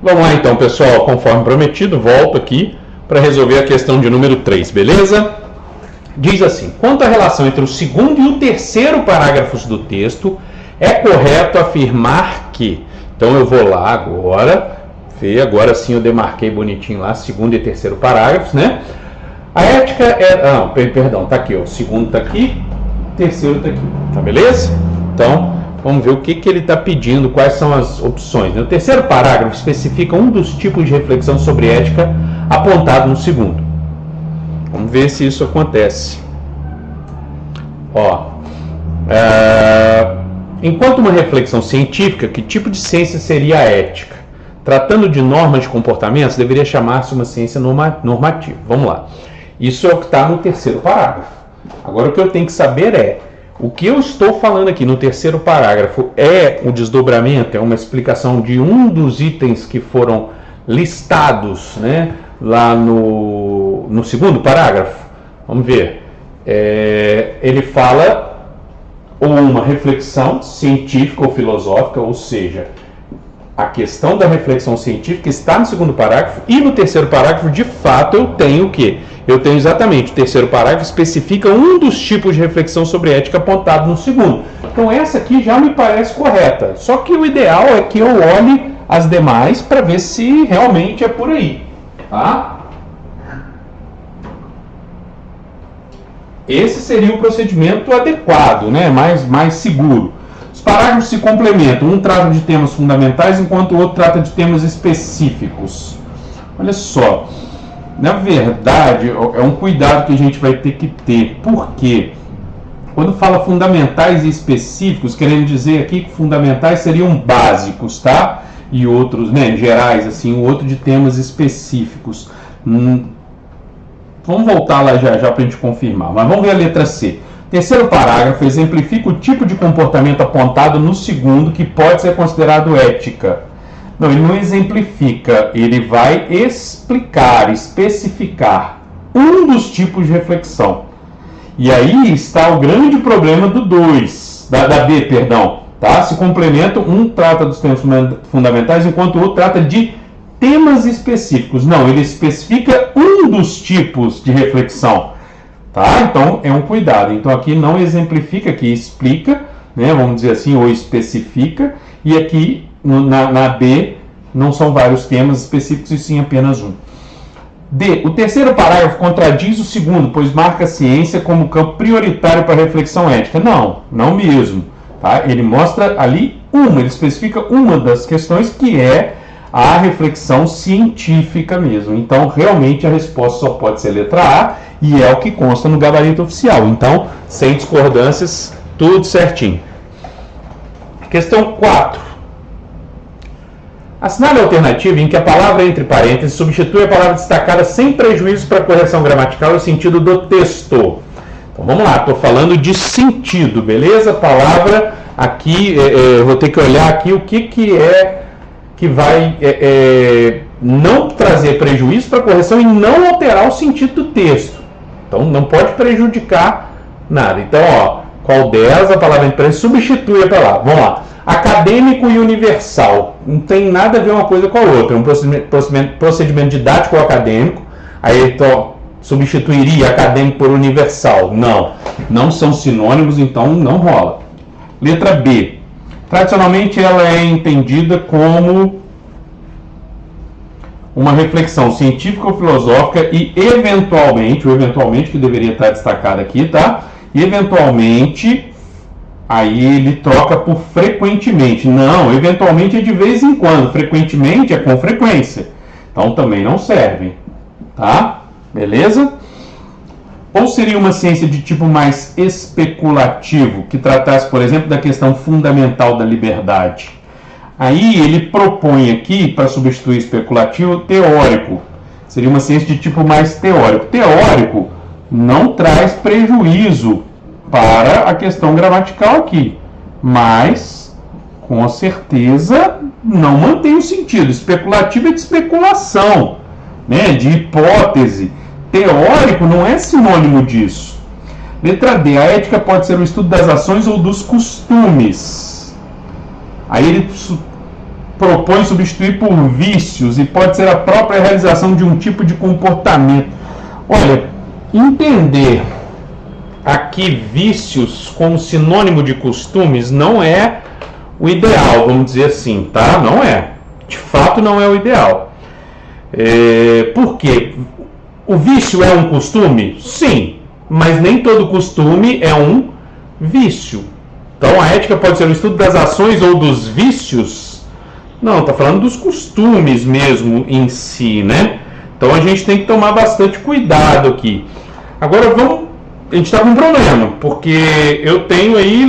Vamos lá então, pessoal, conforme prometido, volto aqui para resolver a questão de número 3, beleza? Diz assim: quanto à relação entre o segundo e o terceiro parágrafos do texto, é correto afirmar que... Então eu vou lá agora, ver, agora sim eu demarquei bonitinho lá, segundo e terceiro parágrafos, né? A ética é... Não, perdão, tá aqui, ó, o segundo tá aqui, o terceiro tá aqui, tá beleza? Então, vamos ver o que ele está pedindo, quais são as opções. O terceiro parágrafo especifica um dos tipos de reflexão sobre ética apontado no segundo. Vamos ver se isso acontece. Enquanto uma reflexão científica, que tipo de ciência seria a ética? Tratando de normas de comportamentos, deveria chamar-se uma ciência normativa. Vamos lá. Isso é o que está no terceiro parágrafo. Agora o que eu tenho que saber é, o que eu estou falando aqui no terceiro parágrafo é um desdobramento, é uma explicação de um dos itens que foram listados, né, lá no segundo parágrafo. Vamos ver. Ele fala uma reflexão científica ou filosófica, ou seja, a questão da reflexão científica está no segundo parágrafo, e no terceiro parágrafo, de fato, eu tenho o quê? Eu tenho exatamente, o terceiro parágrafo especifica um dos tipos de reflexão sobre ética apontado no segundo. Então essa aqui já me parece correta, só que o ideal é que eu olhe as demais para ver se realmente é por aí, tá? Esse seria o procedimento adequado, né? mais seguro. Os parágrafos se complementam, um trata de temas fundamentais, enquanto o outro trata de temas específicos. Olha só, na verdade, é um cuidado que a gente vai ter que ter. Por quê? Quando fala fundamentais e específicos, querendo dizer aqui que fundamentais seriam básicos, tá? E outros, né, gerais, assim, o outro de temas específicos. Vamos voltar lá já para a gente confirmar, mas vamos ver a letra C. Terceiro parágrafo exemplifica o tipo de comportamento apontado no segundo que pode ser considerado ética. Não, ele não exemplifica, ele vai explicar, especificar um dos tipos de reflexão. E aí está o grande problema do 2, da B, perdão. Tá? Se complementam, um trata dos temas fundamentais, enquanto o outro trata de temas específicos. Não, ele especifica um dos tipos de reflexão. Tá? Então é um cuidado. Então aqui não exemplifica, aqui explica, né, vamos dizer assim, ou especifica, e aqui na B não são vários temas específicos e sim apenas um. D. O terceiro parágrafo contradiz o segundo, pois marca a ciência como campo prioritário para a reflexão ética. Não mesmo. Tá? Ele mostra ali ele especifica uma das questões que é a reflexão científica mesmo. Então, realmente, a resposta só pode ser letra A, e é o que consta no gabarito oficial. Então, sem discordâncias, tudo certinho. Questão 4. Assinale a alternativa em que a palavra entre parênteses substitui a palavra destacada sem prejuízo para a correção gramatical e sentido do texto. Então, vamos lá, estou falando de sentido, beleza? Palavra aqui, vou ter que olhar aqui o que é que vai não trazer prejuízo para a correção e não alterar o sentido do texto. Então, não pode prejudicar nada. Então, qual delas, a palavra entre substitui a palavra. Vamos lá. Acadêmico e universal. Não tem nada a ver uma coisa com a outra. É um procedimento didático ou acadêmico. Aí, então, substituiria acadêmico por universal. Não são sinônimos, então não rola. Letra B. Tradicionalmente, ela é entendida como uma reflexão científica ou filosófica e, eventualmente, o eventualmente que deveria estar destacado aqui, tá? E, eventualmente, aí ele troca por frequentemente. Não, eventualmente é de vez em quando, frequentemente é com frequência. Então, também não serve, tá? Beleza? Ou seria uma ciência de tipo mais especulativo, que tratasse, por exemplo, da questão fundamental da liberdade? Aí ele propõe aqui, para substituir especulativo, teórico. Seria uma ciência de tipo mais teórico. Teórico não traz prejuízo para a questão gramatical aqui, mas, com certeza, não mantém o sentido. Especulativo é de especulação, né, de hipótese. Teórico não é sinônimo disso. Letra D. A ética pode ser o estudo das ações ou dos costumes. Aí ele propõe substituir por vícios e pode ser a própria realização de um tipo de comportamento. Olha, entender aqui vícios como sinônimo de costumes não é o ideal, vamos dizer assim, tá? Não é. De fato, não é o ideal. Por quê? O vício é um costume? Sim, mas nem todo costume é um vício. Então, a ética pode ser o estudo das ações ou dos vícios? Não, está falando dos costumes mesmo em si, né? Então, a gente tem que tomar bastante cuidado aqui. Agora, a gente está com um problema, porque eu tenho aí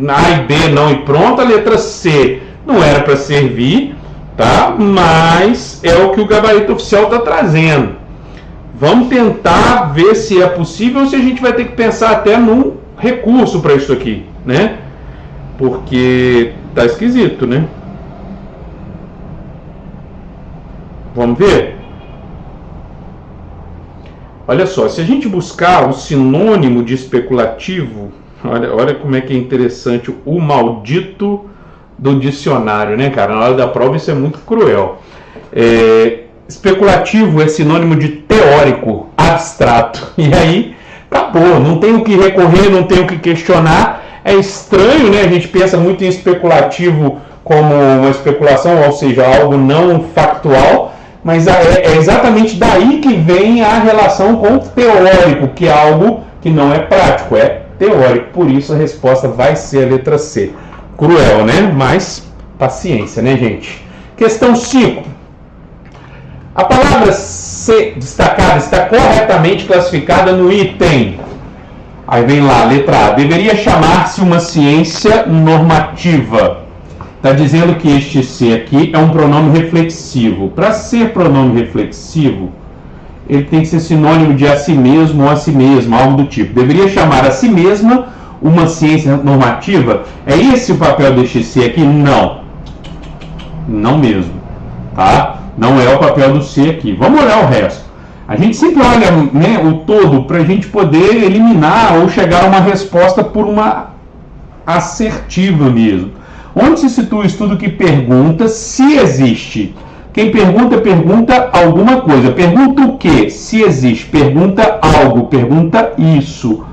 A e B não e pronto, a letra C não era para servir, tá? Mas é o que o gabarito oficial está trazendo. Vamos tentar ver se é possível ou se a gente vai ter que pensar até num recurso para isso aqui, né? Porque tá esquisito, né? Vamos ver? Olha só, se a gente buscar o sinônimo de especulativo, olha como é que é interessante o maldito do dicionário, né, cara? Na hora da prova isso é muito cruel. Especulativo é sinônimo de teórico, abstrato. E aí, acabou. Não tem o que recorrer, não tem o que questionar. É estranho, né? A gente pensa muito em especulativo como uma especulação, ou seja, algo não factual. Mas é exatamente daí que vem a relação com o teórico, que é algo que não é prático, é teórico. Por isso a resposta vai ser a letra C. Cruel, né? Mas paciência, né, gente? Questão 5. A palavra C destacada está corretamente classificada no item. Aí vem lá, letra A. Deveria chamar-se uma ciência normativa. Está dizendo que este C aqui é um pronome reflexivo. Para ser pronome reflexivo, ele tem que ser sinônimo de a si mesmo ou a si mesma, algo do tipo. Deveria chamar a si mesma uma ciência normativa? É esse o papel deste C aqui? Não. Não mesmo. Tá? Não é o papel do C aqui. Vamos olhar o resto. A gente sempre olha, né, o todo para a gente poder eliminar ou chegar a uma resposta por uma assertiva mesmo. Onde se situa o estudo que pergunta se existe? Quem pergunta, pergunta alguma coisa. Pergunta o quê? Se existe. Pergunta algo. Pergunta isso.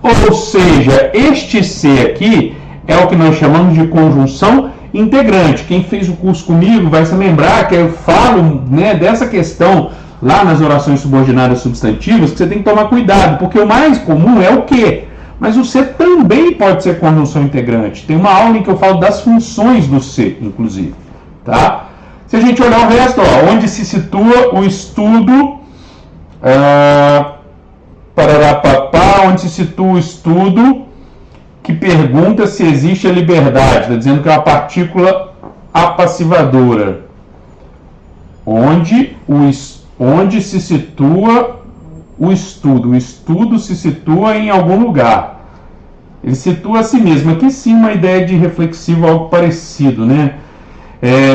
Ou seja, este C aqui é o que nós chamamos de conjunção integrante. Quem fez o curso comigo vai se lembrar que eu falo, né, dessa questão lá nas orações subordinadas substantivas, que você tem que tomar cuidado, porque o mais comum é o quê? Mas o C também pode ser conjunção integrante. Tem uma aula em que eu falo das funções do C, inclusive. Tá? Se a gente olhar o resto, ó, onde se situa o estudo... onde se situa o estudo que pergunta se existe a liberdade. Está dizendo que é uma partícula apassivadora. Onde se situa o estudo. O estudo se situa em algum lugar. Ele situa a si mesmo. Aqui sim uma ideia de reflexivo, algo parecido, né?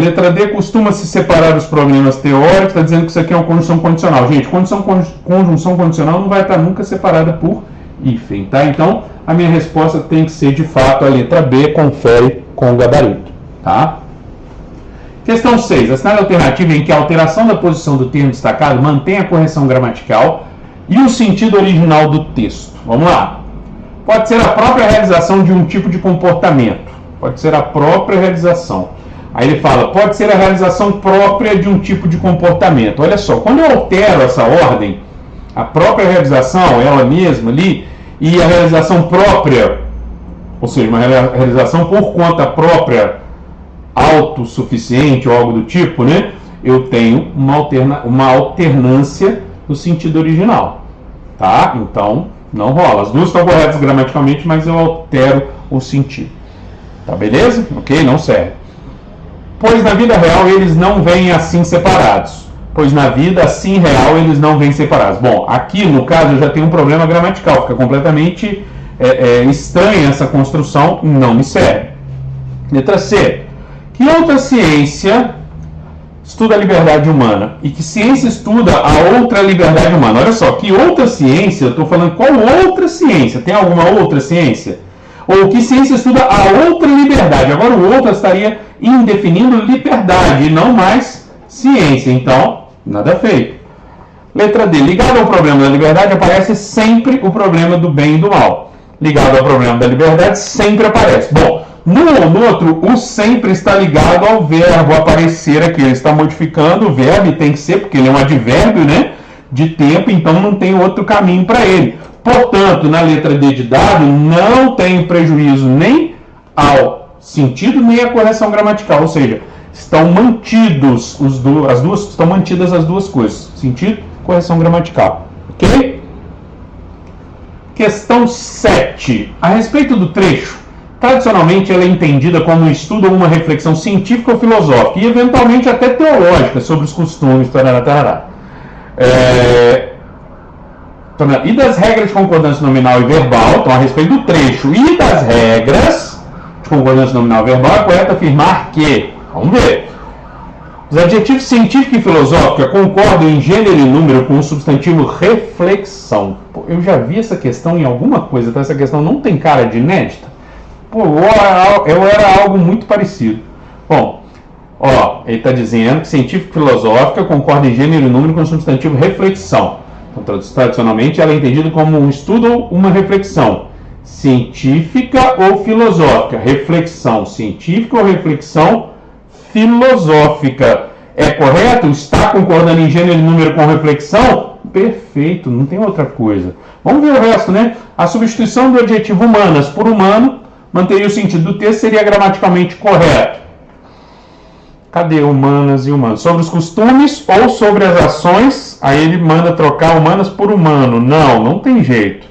Letra D, costuma-se separar os problemas teóricos. Está dizendo que isso aqui é uma conjunção condicional. Gente, conjunção condicional não vai estar nunca separada por hífen, tá? Então, a minha resposta tem que ser, de fato, a letra B. Confere com o gabarito, tá? Questão 6. A cenário alternativa em que a alteração da posição do termo destacado mantém a correção gramatical e o sentido original do texto. Vamos lá. Pode ser a própria realização de um tipo de comportamento. Pode ser a própria realização. Aí ele fala, pode ser a realização própria de um tipo de comportamento. Olha só, quando eu altero essa ordem, a própria realização, ela mesma ali, e a realização própria, ou seja, uma realização por conta própria, autossuficiente ou algo do tipo, né? Eu tenho uma alternância no sentido original, tá? Então, não rola. As duas estão corretas gramaticalmente, mas eu altero o sentido. Tá beleza? Ok? Não serve. Pois na vida real eles não vêm assim separados. Pois na vida assim real eles não vêm separados. Bom, aqui no caso eu já tenho um problema gramatical. Fica completamente estranha essa construção. Não me serve. Letra C. Que outra ciência estuda a liberdade humana? E que ciência estuda a outra liberdade humana? Olha só, que outra ciência? Eu estou falando qual outra ciência? Tem alguma outra ciência? Ou que ciência estuda a outra liberdade? Agora o outra estaria indefinindo liberdade e não mais ciência. Então, nada feito. Letra D. Ligado ao problema da liberdade aparece sempre o problema do bem e do mal. Ligado ao problema da liberdade sempre aparece. Bom, no outro, o sempre está ligado ao verbo aparecer aqui. Ele está modificando o verbo e tem que ser, porque ele é um advérbio, né, de tempo, então não tem outro caminho para ele. Portanto, na letra D de dado, não tem prejuízo nem ao sentido, nem à correção gramatical. Ou seja, estão mantidas as duas coisas. Sentido, correção gramatical. Ok? Questão 7. A respeito do trecho, tradicionalmente ela é entendida como um estudo ou uma reflexão científica ou filosófica e eventualmente até teológica sobre os costumes, tarará. E das regras de concordância nominal e verbal, então a respeito do trecho e das regras de concordância nominal e verbal, é correto afirmar que, vamos ver, os adjetivos científica e filosófica concordam em gênero e número com o substantivo reflexão. Pô, eu já vi essa questão em alguma coisa, então essa questão não tem cara de inédita? Pô, eu era algo muito parecido. Bom, ele está dizendo que científica e filosófica concordam em gênero e número com o substantivo reflexão. Então, tradicionalmente, ela é entendida como um estudo ou uma reflexão. Científica ou filosófica. Reflexão científica ou reflexão filosófica. É correto? Está concordando em gênero e número com reflexão? Perfeito, não tem outra coisa. Vamos ver o resto, né? A substituição do adjetivo humanas por humano manteria o sentido do texto, seria gramaticalmente correto. Cadê humanas e humanos? Sobre os costumes ou sobre as ações, aí ele manda trocar humanas por humano. Não tem jeito.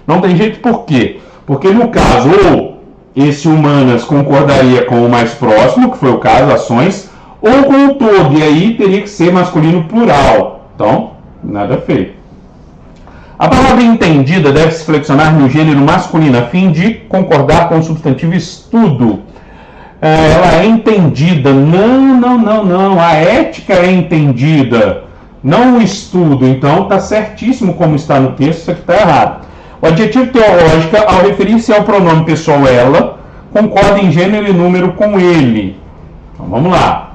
Não tem jeito por quê? Porque no caso, ou esse humanas concordaria com o mais próximo, que foi o caso, ações, ou com o todo, e aí teria que ser masculino plural. Então, nada feito. A palavra entendida deve se flexionar no gênero masculino, a fim de concordar com o substantivo estudo. Ela é entendida. Não. A ética é entendida, não o estudo. Então, está certíssimo como está no texto, isso aqui está errado. O adjetivo teológica, ao referir-se ao pronome pessoal ela, concorda em gênero e número com ele. Então, vamos lá.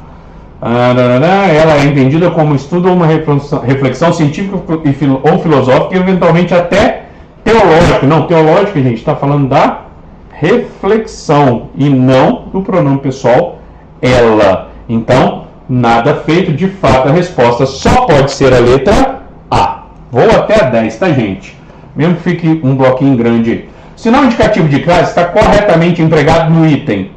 Ela é entendida como estudo ou uma reflexão científica ou filosófica, e eventualmente até teológica. Não, teológica, gente, está falando da reflexão e não do pronome pessoal ela. Então, nada feito. De fato, a resposta só pode ser a letra A. Vou até a 10, tá, gente? Mesmo que fique um bloquinho grande. O sinal indicativo de crase está corretamente empregado no item.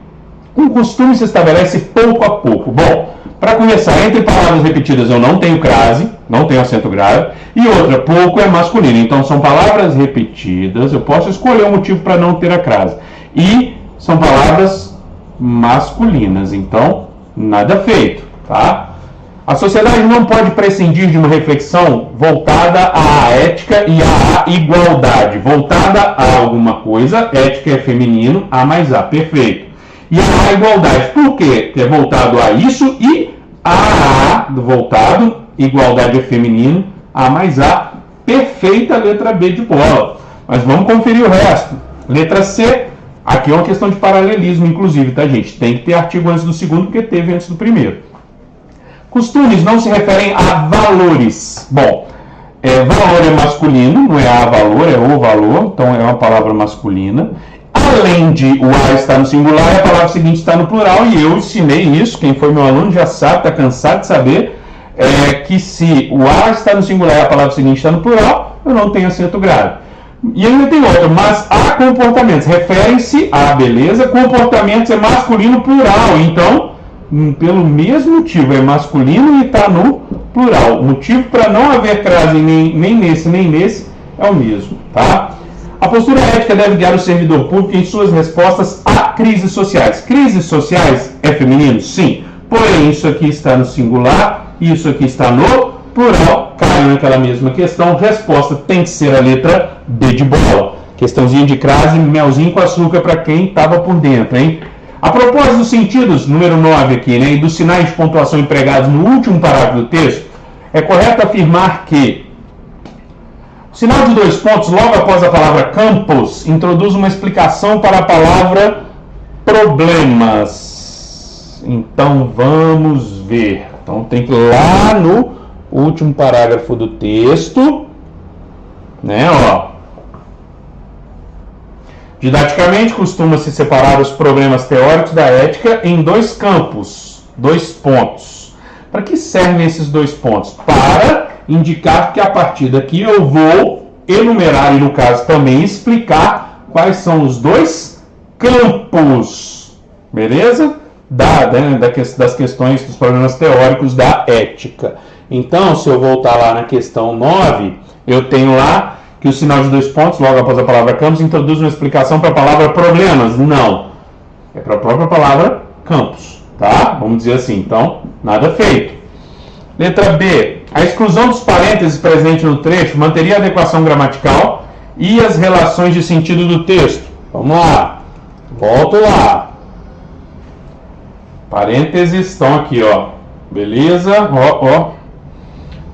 Um costume se estabelece pouco a pouco. Bom, para começar, entre palavras repetidas eu não tenho crase, não tenho acento grave, e outra, pouco é masculino. Então são palavras repetidas, eu posso escolher um motivo para não ter a crase. E são palavras masculinas, então nada feito, tá? A sociedade não pode prescindir de uma reflexão voltada à ética e à igualdade. Voltada a alguma coisa, ética é feminino, A mais A, perfeito. E a igualdade, por quê? Que é voltado a isso e a voltado, igualdade é feminino, A mais A, perfeita, letra B de bola. Mas vamos conferir o resto. Letra C, aqui é uma questão de paralelismo, inclusive, tá, gente? Tem que ter artigo antes do segundo, porque teve antes do primeiro. Costumes não se referem a valores. Bom, valor é masculino, não é a valor, é o valor, então é uma palavra masculina. Além de o A estar no singular, a palavra seguinte está no plural, e eu ensinei isso, quem foi meu aluno já sabe, está cansado de saber, que se o A está no singular e a palavra seguinte está no plural, eu não tenho acento grave. E ainda tem outra, mas a comportamentos, referem-se a, beleza, comportamentos é masculino plural, então, pelo mesmo motivo, é masculino e está no plural. O motivo para não haver crase nem nesse é o mesmo, tá? A postura ética deve guiar o servidor público em suas respostas a crises sociais. Crises sociais é feminino? Sim. Porém, isso aqui está no singular e isso aqui está no plural. Cai naquela mesma questão. Resposta tem que ser a letra D de bola. Questãozinha de crase, melzinho com açúcar para quem estava por dentro, hein? A propósito dos sentidos, número 9 aqui, né, e dos sinais de pontuação empregados no último parágrafo do texto, é correto afirmar que o sinal de 2 pontos, logo após a palavra campos, introduz uma explicação para a palavra problemas. Então vamos ver. Então tem que ir lá no último parágrafo do texto, né, ó. Didaticamente, costuma-se separar os problemas teóricos da ética em dois campos, 2 pontos. Para que servem esses 2 pontos? Para indicar que a partir daqui eu vou enumerar e, no caso, também explicar quais são os 2 campos, beleza? Das questões dos problemas teóricos da ética. Então, se eu voltar lá na questão 9, eu tenho lá que o sinal de 2 pontos, logo após a palavra campos, introduz uma explicação para a palavra problemas. Não. É para a própria palavra campos, tá? Vamos dizer assim. Então, nada feito. Letra B. A exclusão dos parênteses presente no trecho manteria a adequação gramatical e as relações de sentido do texto. Vamos lá. Volto lá. Parênteses estão aqui, ó. Beleza?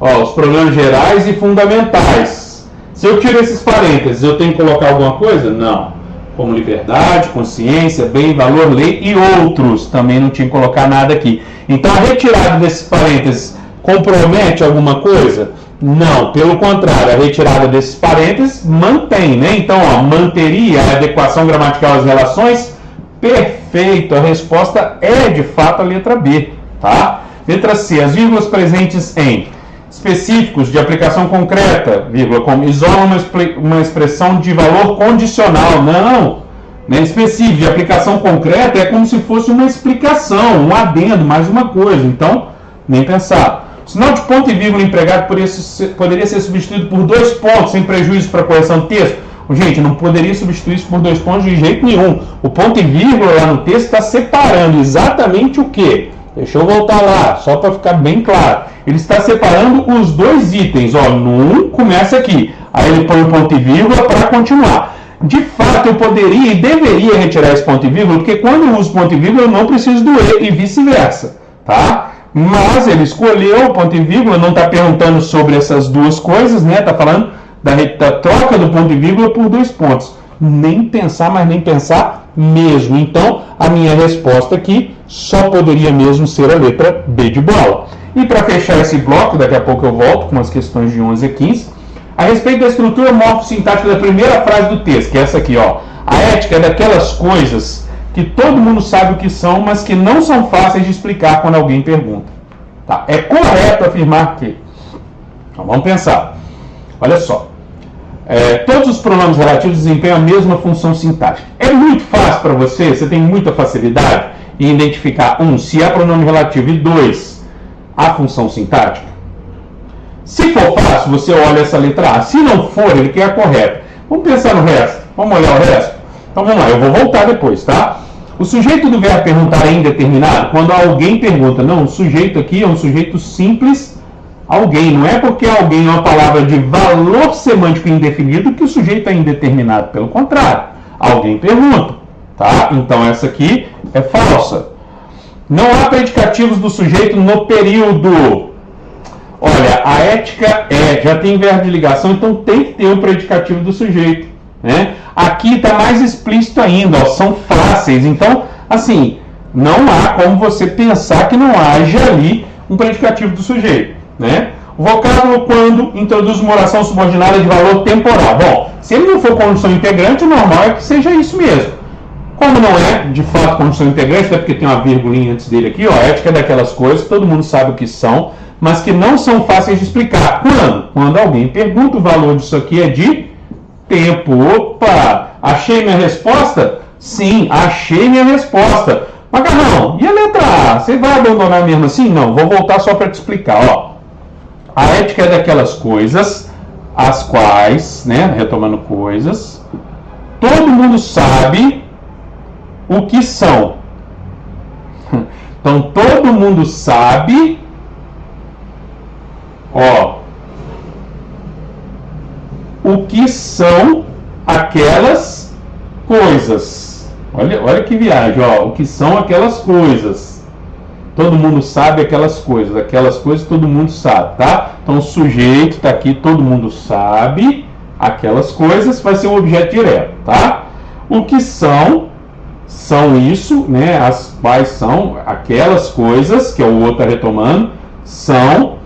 Ó, os problemas gerais e fundamentais. Se eu tiro esses parênteses, eu tenho que colocar alguma coisa? Não. Como liberdade, consciência, bem, valor, lei e outros. Também não tinha que colocar nada aqui. Então, a retirada desses parênteses compromete alguma coisa? Não. Pelo contrário, a retirada desses parênteses mantém, né? Então, ó, manteria a adequação gramatical às relações? Perfeito. A resposta é, de fato, a letra B, tá? Letra C. As vírgulas presentes em específicos de aplicação concreta, vírgula, como isolam uma expressão de valor condicional. Não, né? Específico de aplicação concreta é como se fosse uma explicação, um adendo, mais uma coisa. Então, nem pensar. O sinal de ponto e vírgula empregado poderia ser substituído por 2 pontos, sem prejuízo para a correção do texto. Gente, não poderia substituir isso por 2 pontos de jeito nenhum. O ponto e vírgula lá no texto está separando exatamente o quê? Deixa eu voltar lá, só para ficar bem claro. Ele está separando os 2 itens. Ó, no 1 começa aqui. Aí ele põe o ponto e vírgula para continuar. De fato, eu poderia e deveria retirar esse ponto e vírgula, porque quando eu uso ponto e vírgula, eu não preciso do E e vice-versa, tá? Mas ele escolheu o ponto e vírgula, não está perguntando sobre essas 2 coisas, né? Está falando da troca do ponto e vírgula por 2 pontos. Nem pensar, mas nem pensar mesmo. Então, a minha resposta aqui só poderia mesmo ser a letra B de bola. E para fechar esse bloco, daqui a pouco eu volto com as questões de 11 a 15, a respeito da estrutura morfossintática da primeira frase do texto, que é essa aqui, ó. A ética é daquelas coisas que todo mundo sabe o que são, mas que não são fáceis de explicar quando alguém pergunta. Tá? É correto afirmar que... Então, vamos pensar. Olha só. Todos os pronomes relativos desempenham a mesma função sintática. É muito fácil para você, você tem muita facilidade em identificar, 1, se é pronome relativo, e 2, a função sintática. Se for fácil, você olha essa letra A. Se não for, ele quer a correta. Vamos pensar no resto. Vamos olhar o resto? Então vamos lá, eu vou voltar depois, tá? O sujeito do verbo perguntar é indeterminado quando alguém pergunta. Não, o sujeito aqui é um sujeito simples, alguém. Não é porque alguém é uma palavra de valor semântico indefinido que o sujeito é indeterminado. Pelo contrário, alguém pergunta, tá? Então essa aqui é falsa. Não há predicativos do sujeito no período. Olha, a ética já tem verbo de ligação, então tem que ter o predicativo do sujeito, né? Aqui está mais explícito ainda, ó, são fáceis. Então, assim, não há como você pensar que não haja ali um predicativo do sujeito, né? O vocábulo quando introduz uma oração subordinada de valor temporal. Bom, se ele não for condição integrante, o normal é que seja isso mesmo. Como não é, de fato, condição integrante, até porque tem uma vírgula antes dele aqui, ó, ética é daquelas coisas, todo mundo sabe o que são, mas que não são fáceis de explicar. Quando? Quando alguém pergunta, o valor disso aqui é de tempo. Opa! Achei minha resposta? Sim, achei minha resposta. Macarrão, e a letra A? Você vai abandonar mesmo assim? Não, vou voltar só para te explicar. Ó. A ética é daquelas coisas, as quais, né, retomando coisas, todo mundo sabe o que são. Então, todo mundo sabe, ó, o que são aquelas coisas. Olha que viagem, ó, o que são aquelas coisas. Todo mundo sabe aquelas coisas todo mundo sabe, tá? Então, o sujeito está aqui, todo mundo sabe aquelas coisas, vai ser um objeto direto, tá? O que são são isso, né? As quais são aquelas coisas que o outro está retomando, são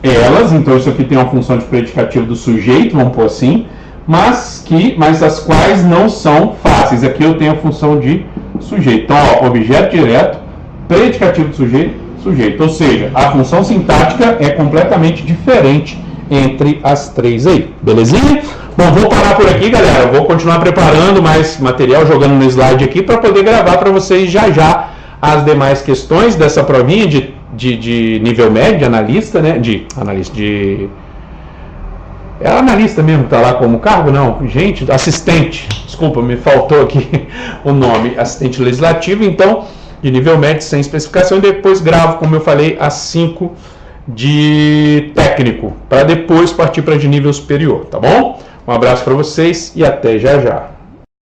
elas. Então isso aqui tem uma função de predicativo do sujeito, vamos pôr assim, mas as quais não são fáceis. Aqui eu tenho a função de sujeito. Então, ó, objeto direto, predicativo do sujeito, sujeito. Ou seja, a função sintática é completamente diferente entre as três aí. Belezinha? Bom, vou parar por aqui, galera. Eu vou continuar preparando mais material, jogando no slide aqui, para poder gravar para vocês já as demais questões dessa provinha de nível médio, de analista, né? É analista mesmo que tá lá como cargo? Não, gente, assistente. Desculpa, me faltou aqui o nome. Assistente legislativo, então, de nível médio sem especificação. E depois gravo, como eu falei, as 5 de técnico, para depois partir para de nível superior, tá bom? Um abraço para vocês e até já.